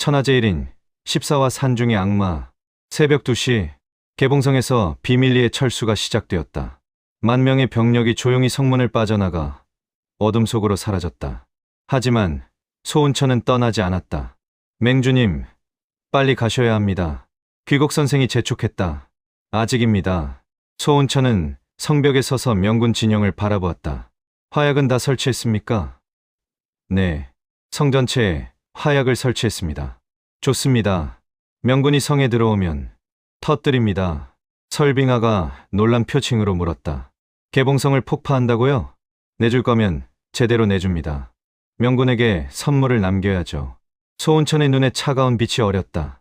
천하제 1인 14화 산중의 악마. 새벽 2시 개봉성에서 비밀리에 철수가 시작되었다. 만 명의 병력이 조용히 성문을 빠져나가 어둠 속으로 사라졌다. 하지만 소은천은 떠나지 않았다. 맹주님, 빨리 가셔야 합니다. 귀곡 선생이 재촉했다. 아직입니다. 소은천은 성벽에 서서 명군 진영을 바라보았다. 화약은 다 설치했습니까? 네, 성 전체에 화약을 설치했습니다. 좋습니다. 명군이 성에 들어오면 터뜨립니다. 설빙하가 놀란 표情으로 물었다. 개봉성을 폭파한다고요? 내줄 거면 제대로 내줍니다. 명군에게 선물을 남겨야죠. 소은천의 눈에 차가운 빛이 어렸다.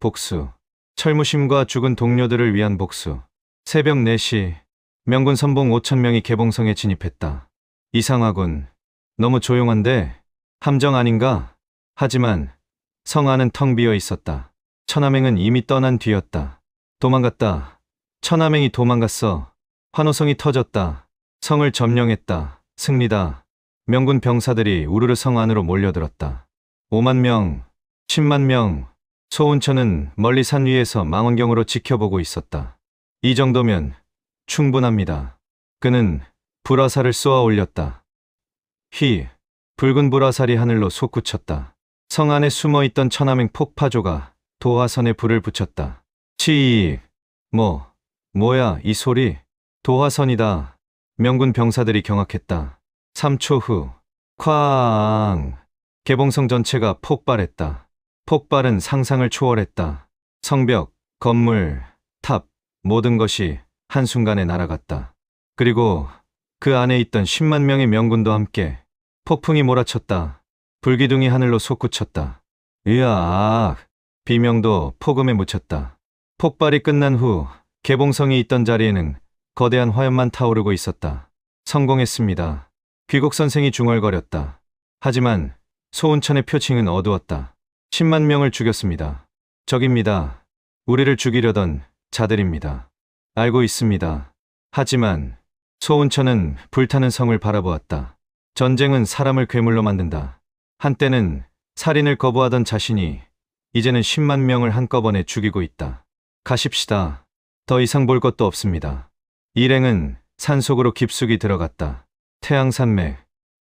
복수. 철무심과 죽은 동료들을 위한 복수. 새벽 4시 명군 선봉 5,000명이 개봉성에 진입했다. 이상하군. 너무 조용한데 함정 아닌가? 하지만 성 안은 텅 비어 있었다. 천하맹은 이미 떠난 뒤였다. 도망갔다. 천하맹이 도망갔어. 환호성이 터졌다. 성을 점령했다. 승리다. 명군 병사들이 우르르 성 안으로 몰려들었다. 5만 명, 10만 명. 소은천은 멀리 산 위에서 망원경으로 지켜보고 있었다. 이 정도면 충분합니다. 그는 불화살을 쏘아 올렸다. 붉은 불화살이 하늘로 솟구쳤다. 성 안에 숨어있던 천하맹 폭파조가 도화선에 불을 붙였다. 치익. 뭐야 이 소리. 도화선이다. 명군 병사들이 경악했다. 3초 후 쾅. 개봉성 전체가 폭발했다. 폭발은 상상을 초월했다. 성벽, 건물, 탑, 모든 것이 한순간에 날아갔다. 그리고 그 안에 있던 10만 명의 명군도 함께 폭풍이 몰아쳤다. 불기둥이 하늘로 솟구쳤다. 으악. 비명도 폭음에 묻혔다. 폭발이 끝난 후 개봉성이 있던 자리에는 거대한 화염만 타오르고 있었다. 성공했습니다. 귀곡 선생이 중얼거렸다. 하지만 소은천의 표情은 어두웠다. 10만 명을 죽였습니다. 적입니다. 우리를 죽이려던 자들입니다. 알고 있습니다. 하지만 소은천은 불타는 성을 바라보았다. 전쟁은 사람을 괴물로 만든다. 한때는 살인을 거부하던 자신이 이제는 10만 명을 한꺼번에 죽이고 있다. 가십시다. 더 이상 볼 것도 없습니다. 일행은 산속으로 깊숙이 들어갔다. 태양산맥,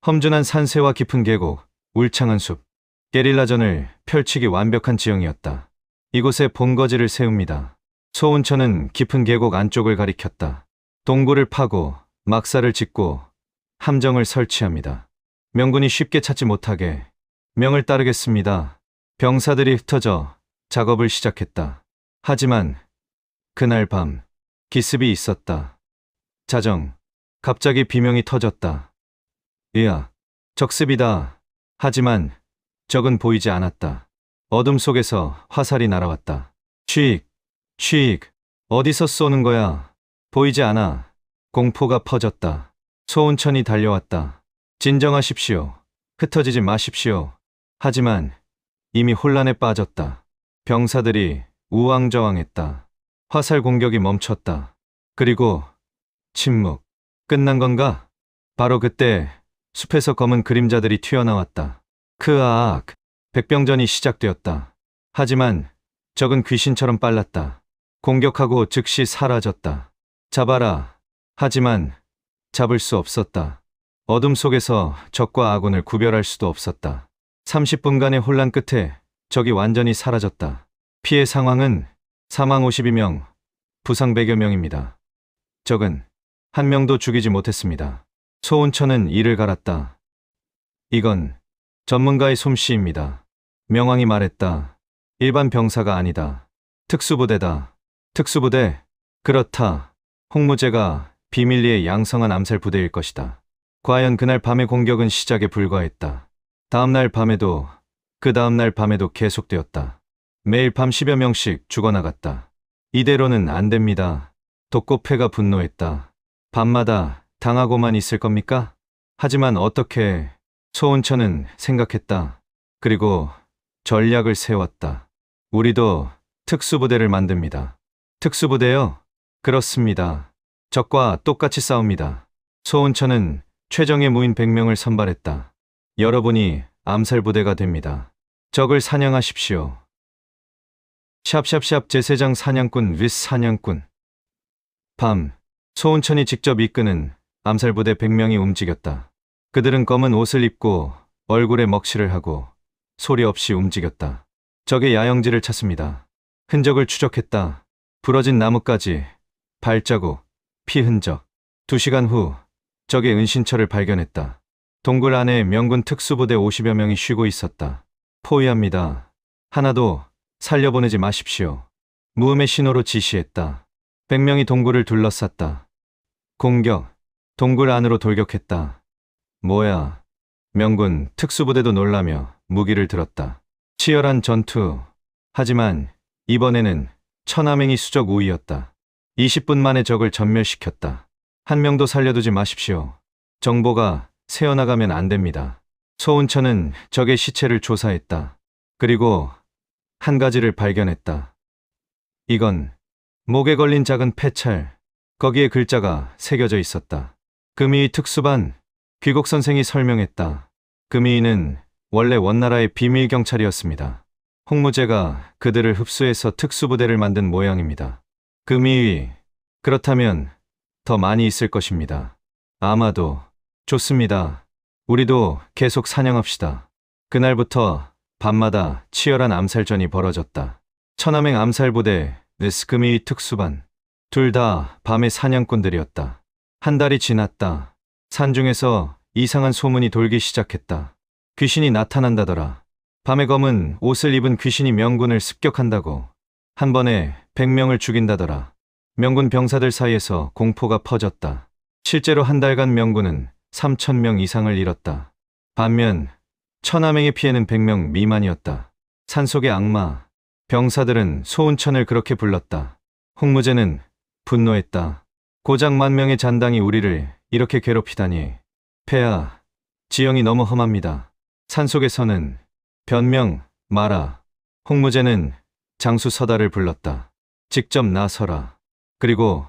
험준한 산세와 깊은 계곡, 울창한 숲, 게릴라전을 펼치기 완벽한 지형이었다. 이곳에 본거지를 세웁니다. 소은천은 깊은 계곡 안쪽을 가리켰다. 동굴을 파고 막사를 짓고 함정을 설치합니다. 명군이 쉽게 찾지 못하게 명을 따르겠습니다. 병사들이 흩어져 작업을 시작했다. 하지만 그날 밤 기습이 있었다. 자정, 갑자기 비명이 터졌다. 으악, 적습이다. 하지만 적은 보이지 않았다. 어둠 속에서 화살이 날아왔다. 취익, 어디서 쏘는 거야? 보이지 않아. 공포가 퍼졌다. 소은천이 달려왔다. 진정하십시오. 흩어지지 마십시오. 하지만 이미 혼란에 빠졌다. 병사들이 우왕좌왕했다. 화살 공격이 멈췄다. 그리고 침묵. 끝난 건가? 바로 그때 숲에서 검은 그림자들이 튀어나왔다. 크아악. 백병전이 시작되었다. 하지만 적은 귀신처럼 빨랐다. 공격하고 즉시 사라졌다. 잡아라. 하지만 잡을 수 없었다. 어둠 속에서 적과 아군을 구별할 수도 없었다. 30분간의 혼란 끝에 적이 완전히 사라졌다. 피해 상황은 사망 52명, 부상 100여 명입니다. 적은 한 명도 죽이지 못했습니다. 소은천은 이를 갈았다. 이건 전문가의 솜씨입니다. 명왕이 말했다. 일반 병사가 아니다. 특수부대다. 특수부대? 그렇다. 홍무제가 비밀리에 양성한 암살 부대일 것이다. 과연 그날 밤의 공격은 시작에 불과했다. 다음날 밤에도 그 다음날 밤에도 계속되었다. 매일 밤 10여 명씩 죽어나갔다. 이대로는 안 됩니다. 독고패가 분노했다. 밤마다 당하고만 있을 겁니까? 하지만 어떻게? 소은천은 생각했다. 그리고 전략을 세웠다. 우리도 특수부대를 만듭니다. 특수부대요? 그렇습니다. 적과 똑같이 싸웁니다. 소은천은 최정예 무인 100명을 선발했다. 여러분이 암살부대가 됩니다. 적을 사냥하십시오. 샵샵샵 제세장 사냥꾼 위스 사냥꾼. 밤, 소운천이 직접 이끄는 암살부대 100명이 움직였다. 그들은 검은 옷을 입고 얼굴에 먹칠을 하고 소리 없이 움직였다. 적의 야영지를 찾습니다. 흔적을 추적했다. 부러진 나뭇가지, 발자국, 피 흔적. 2시간 후 적의 은신처를 발견했다. 동굴 안에 명군 특수부대 50여 명이 쉬고 있었다. 포위합니다. 하나도 살려보내지 마십시오. 무음의 신호로 지시했다. 100명이 동굴을 둘러쌌다. 공격. 동굴 안으로 돌격했다. 뭐야. 명군 특수부대도 놀라며 무기를 들었다. 치열한 전투. 하지만 이번에는 천하맹이 수적 우위였다. 20분 만에 적을 전멸시켰다. 한 명도 살려두지 마십시오. 정보가 새어나가면 안 됩니다. 소운천은 적의 시체를 조사했다. 그리고 한 가지를 발견했다. 이건 목에 걸린 작은 패찰. 거기에 글자가 새겨져 있었다. 금이 특수반. 귀국 선생이 설명했다. 금이는 원래 원나라의 비밀 경찰이었습니다. 홍무제가 그들을 흡수해서 특수부대를 만든 모양입니다. 금이 그렇다면 더 많이 있을 것입니다. 아마도. 좋습니다. 우리도 계속 사냥합시다. 그날부터 밤마다 치열한 암살전이 벌어졌다. 천하맹 암살부대, 느스금이 특수반. 둘 다 밤의 사냥꾼들이었다. 한 달이 지났다. 산중에서 이상한 소문이 돌기 시작했다. 귀신이 나타난다더라. 밤의 검은 옷을 입은 귀신이 명군을 습격한다고. 한 번에 100명을 죽인다더라. 명군 병사들 사이에서 공포가 퍼졌다. 실제로 한 달간 명군은 3,000명 이상을 잃었다. 반면 천하맹의 피해는 100명 미만이었다. 산속의 악마. 병사들은 소운천을 그렇게 불렀다. 홍무제는 분노했다. 고작 10,000명의 잔당이 우리를 이렇게 괴롭히다니. 폐하, 지형이 너무 험합니다. 산속에서는 변명 마라. 홍무제는 장수 서달을 불렀다. 직접 나서라. 그리고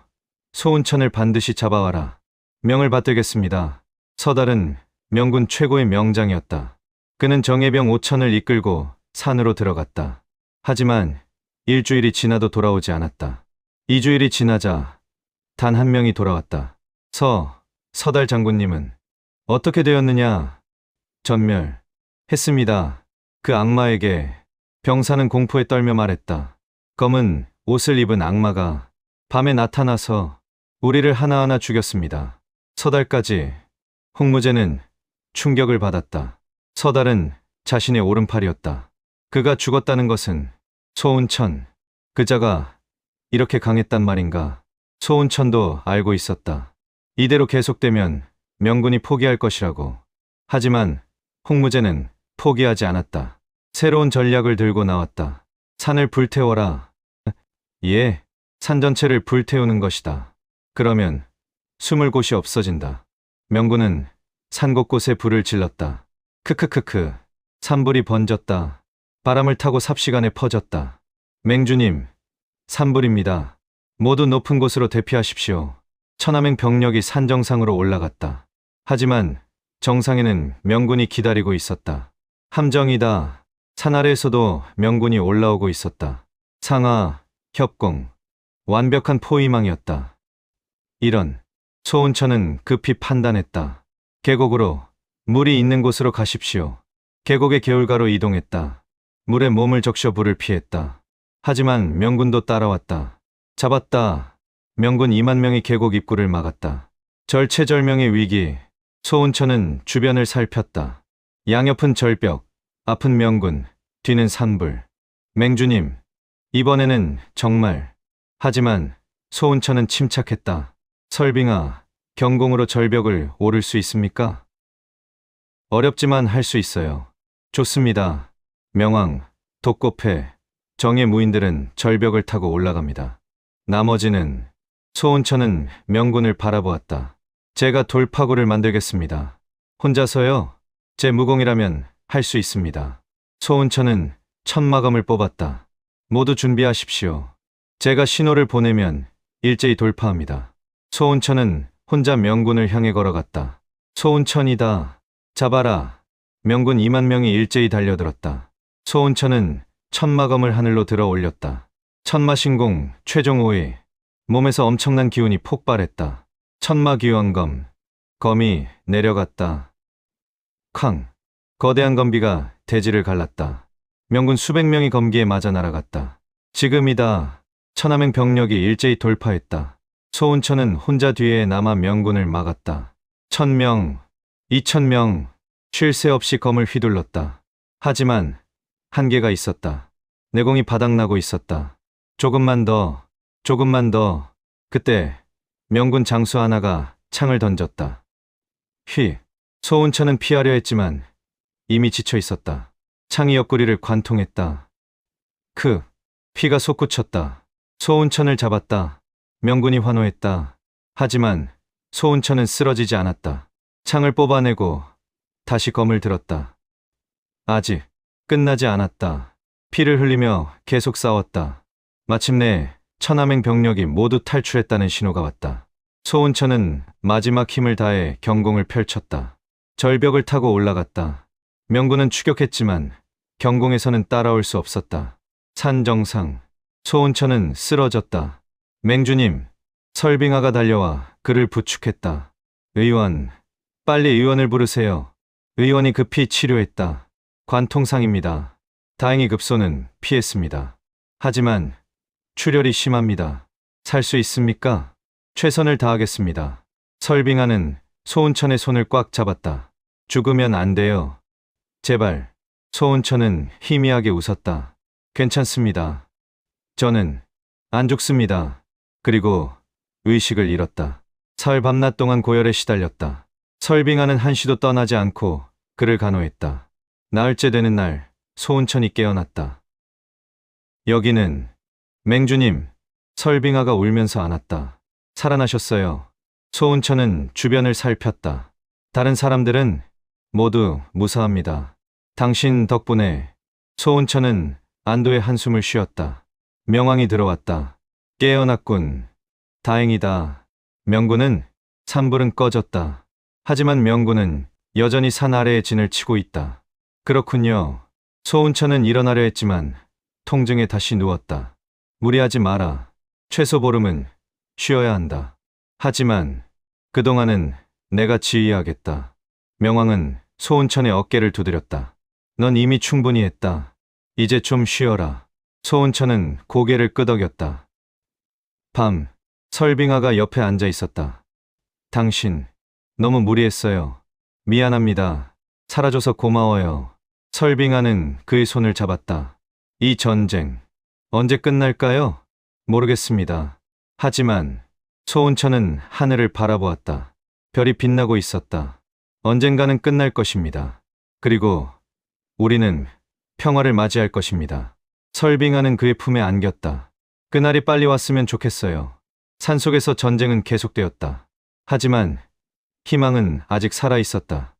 소운천을 반드시 잡아와라. 명을 받들겠습니다. 서달은 명군 최고의 명장이었다. 그는 정예병 5,000을 이끌고 산으로 들어갔다. 하지만 일주일이 지나도 돌아오지 않았다. 2주일이 지나자 단 한 명이 돌아왔다. 서달 장군님은 어떻게 되었느냐? 전멸했습니다. 그 악마에게. 병사는 공포에 떨며 말했다. 검은 옷을 입은 악마가 밤에 나타나서 우리를 하나하나 죽였습니다. 서달까지. 홍무제는 충격을 받았다. 서달은 자신의 오른팔이었다. 그가 죽었다는 것은 소운천, 그자가 이렇게 강했단 말인가. 소운천도 알고 있었다. 이대로 계속되면 명군이 포기할 것이라고. 하지만 홍무제는 포기하지 않았다. 새로운 전략을 들고 나왔다. 산을 불태워라. 예, 산 전체를 불태우는 것이다. 그러면 숨을 곳이 없어진다. 명군은 산 곳곳에 불을 질렀다. 크크크크. 산불이 번졌다. 바람을 타고 삽시간에 퍼졌다. 맹주님, 산불입니다. 모두 높은 곳으로 대피하십시오. 천하맹 병력이 산 정상으로 올라갔다. 하지만 정상에는 명군이 기다리고 있었다. 함정이다. 산 아래에서도 명군이 올라오고 있었다. 상하, 협공, 완벽한 포위망이었다. 이런. 소운천은 급히 판단했다. 계곡으로, 물이 있는 곳으로 가십시오. 계곡의 개울가로 이동했다. 물에 몸을 적셔 불을 피했다. 하지만 명군도 따라왔다. 잡았다. 명군 20,000명이 계곡 입구를 막았다. 절체절명의 위기. 소운천은 주변을 살폈다. 양옆은 절벽, 앞은 명군, 뒤는 산불. 맹주님, 이번에는 정말. 하지만 소운천은 침착했다. 설빙아, 경공으로 절벽을 오를 수 있습니까? 어렵지만 할 수 있어요. 좋습니다. 명왕, 독고패, 정예 무인들은 절벽을 타고 올라갑니다. 나머지는. 소운천은 명군을 바라보았다. 제가 돌파구를 만들겠습니다. 혼자서요? 제 무공이라면 할 수 있습니다. 소운천은 천마검을 뽑았다. 모두 준비하십시오. 제가 신호를 보내면 일제히 돌파합니다. 소운천은 혼자 명군을 향해 걸어갔다. 소운천이다. 잡아라. 명군 20,000명이 일제히 달려들었다. 소은천은 천마검을 하늘로 들어 올렸다. 천마신공 최종 5위. 몸에서 엄청난 기운이 폭발했다. 천마귀원검. 검이 내려갔다. 쾅. 거대한 검비가 대지를 갈랐다. 명군 수백 명이 검기에 맞아 날아갔다. 지금이다. 천하맹 병력이 일제히 돌파했다. 소은천은 혼자 뒤에 남아 명군을 막았다. 1000명, 2000명, 쉴 새 없이 검을 휘둘렀다. 하지만 한계가 있었다. 내공이 바닥나고 있었다. 조금만 더, 조금만 더. 그때 명군 장수 하나가 창을 던졌다. 휘. 소은천은 피하려 했지만 이미 지쳐 있었다. 창이 옆구리를 관통했다. 피가 솟구쳤다. 소은천을 잡았다. 명군이 환호했다. 하지만 소은천은 쓰러지지 않았다. 창을 뽑아내고 다시 검을 들었다. 아직 끝나지 않았다. 피를 흘리며 계속 싸웠다. 마침내 천하맹 병력이 모두 탈출했다는 신호가 왔다. 소은천은 마지막 힘을 다해 경공을 펼쳤다. 절벽을 타고 올라갔다. 명군은 추격했지만 경공에서는 따라올 수 없었다. 산 정상. 소은천은 쓰러졌다. 맹주님. 설빙아가 달려와 그를 부축했다. 의원. 빨리 의원을 부르세요. 의원이 급히 치료했다. 관통상입니다. 다행히 급소는 피했습니다. 하지만 출혈이 심합니다. 살 수 있습니까? 최선을 다하겠습니다. 설빙아는 소은천의 손을 꽉 잡았다. 죽으면 안 돼요. 제발. 소은천은 희미하게 웃었다. 괜찮습니다. 저는 안 죽습니다. 그리고 의식을 잃었다. 사흘 밤낮 동안 고열에 시달렸다. 설빙아는 한시도 떠나지 않고 그를 간호했다. 나흘째 되는 날 소은천이 깨어났다. 여기는 맹주님. 설빙아가 울면서 안았다. 살아나셨어요. 소은천은 주변을 살폈다. 다른 사람들은 모두 무사합니다. 당신 덕분에. 소은천은 안도의 한숨을 쉬었다. 명왕이 들어왔다. 깨어났군. 다행이다. 명군은 산불은 꺼졌다. 하지만 명군은 여전히 산 아래에 진을 치고 있다. 그렇군요. 소은천은 일어나려 했지만 통증에 다시 누웠다. 무리하지 마라. 최소 보름은 쉬어야 한다. 하지만 그동안은 내가 지휘하겠다. 명왕은 소은천의 어깨를 두드렸다. 넌 이미 충분히 했다. 이제 좀 쉬어라. 소은천은 고개를 끄덕였다. 밤. 설빙아가 옆에 앉아 있었다. 당신 너무 무리했어요. 미안합니다. 살아줘서 고마워요. 설빙아는 그의 손을 잡았다. 이 전쟁 언제 끝날까요? 모르겠습니다. 하지만 소은천은 하늘을 바라보았다. 별이 빛나고 있었다. 언젠가는 끝날 것입니다. 그리고 우리는 평화를 맞이할 것입니다. 설빙아는 그의 품에 안겼다. 그날이 빨리 왔으면 좋겠어요. 산속에서 전쟁은 계속되었다. 하지만 희망은 아직 살아 있었다.